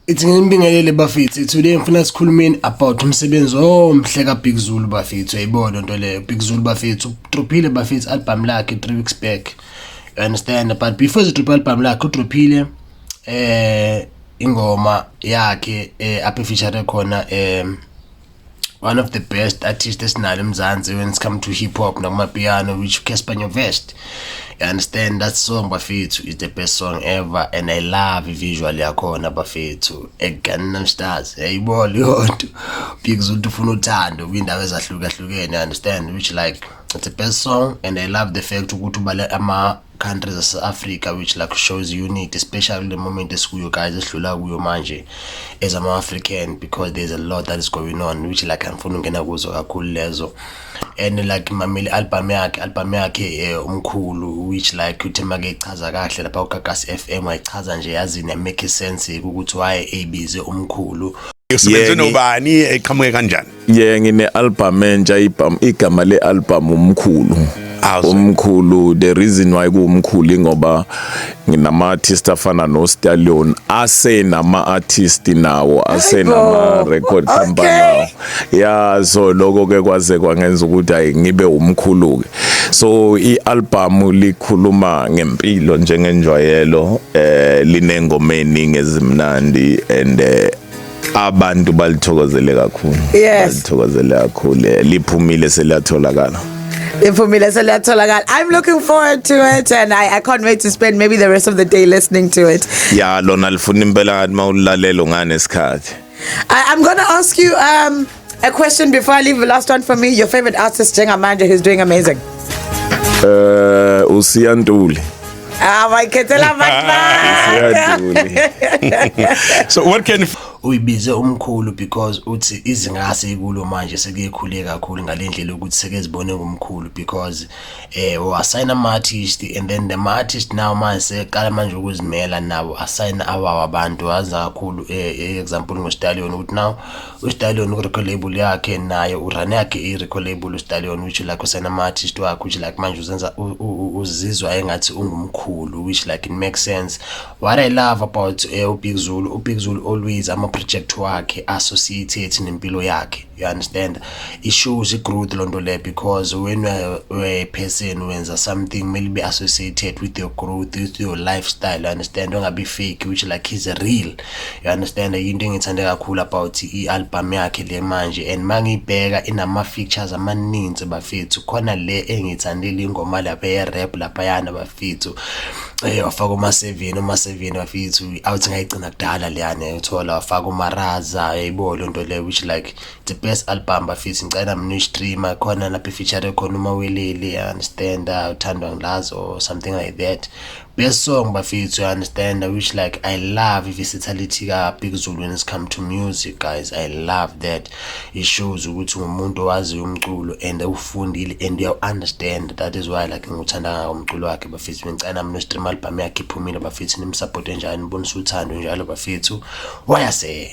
Ithi ngimbingelele bafethu today ngifuna sikhulumeni about umsebenzi omhle kaBig Zulu bafethu ayibona into leyo Big Zulu bafethu drophile bafethu album lakhe 3 weeks back you understand but before the drop album lakhe udrophile ingoma yakhe apha feature khona one of the best artists esinalo eMzansi when it come to hip hop noma piano which Casper Nyovest. You understand that song bafethu is the best song ever and I love visual yakhona bafethu eGangnam Stars ayibona yonto Big Zulu ufuna uthando kwindawo ezahlukahlukene you understand which like it's the best song and I love the fact ukuthi ubale ama countries of Africa which like shows unity especially the moment esikuyo guys esidlula kuyo manje as an African because there's a lot that is going on which like angifuna ungena kuzo kakhulu lezo and like mameli album yakhe umkhulu which like uthi make ichaza kahle lapha uGagas FM ayichaza nje yazi ne make sense ukuthi why ebize umkhulu usebenze nobani eqhamuke kanjani ngine album entsha igama le album umkhulu umkhulu the reason why kuumkhulu ngoba nginama artist afana no Stallion asenama artist nawo asenama record company yeah so lokho ke kwaze kwangenza ukuthi ayi ngibe umkhulu ke so ialbum likhuluma ngempilo njengenjwayelo linengoma eningi ezimnandi and abantu balithokozele kakhulu balithokozele kakhulu liphumile selatholakala. I'm looking forward to it and I can't wait to spend maybe the rest of the day listening to it. Yeah, lona lifuna impela mawulalelo ngane isikhathi. I'm going to ask you a question before I leave. The last one for me. Your favorite artist njengamanje who's doing amazing? uSiyantuli. My ketela So what can uyibize umkhulu because uthi izingase ikulo manje sekuyekhule kakhulu ngalendlela ukuthi sekezibone ngomkhulu because wasayina ama artist and then the artist now manje qala manje ukuzimela nabo asayina abantu aza kakhulu example ngoStallion ukuthi now uStallion record label yakhe nayo urun yakhe record label uStallion which like usayina ama artist wakhe which like manje uzenza uzizwa engathi ungumkhulu which like it makes sense. What I love about Big Zulu always project wakhe associated nempilo yakhe you understand it shows a growth londo le because when you're a person wenza something may be associated with your growth with your lifestyle you understand don't be fake which like is real you understand into engithanda kakhulu about ialbum yakhe le manje and mangibheka inama features amaninzi bafethu khona le engithandela ingoma lapha ye rap lapha yana bafethu wafaka uma 7 bafethu awuthi ngayigcina kudala leyana uthola wafaka umaraza ayibona into le which like the best album bafethu ngicela mina streamer khona lapha feature khona umawelele you understand uthandwa ngilazo or something like that best song bafethu you understand which like I love versatility ka Big Zulu when it come to music guys I love that it shows ukuthi umuntu owazi umculo and ufundile and you understand that is why like ngikuthanda umculo wakhe bafethu ngicela mina stream album yakhe iphumile bafethu nimsupport njani nibonisa uthando njalo bafethu wayase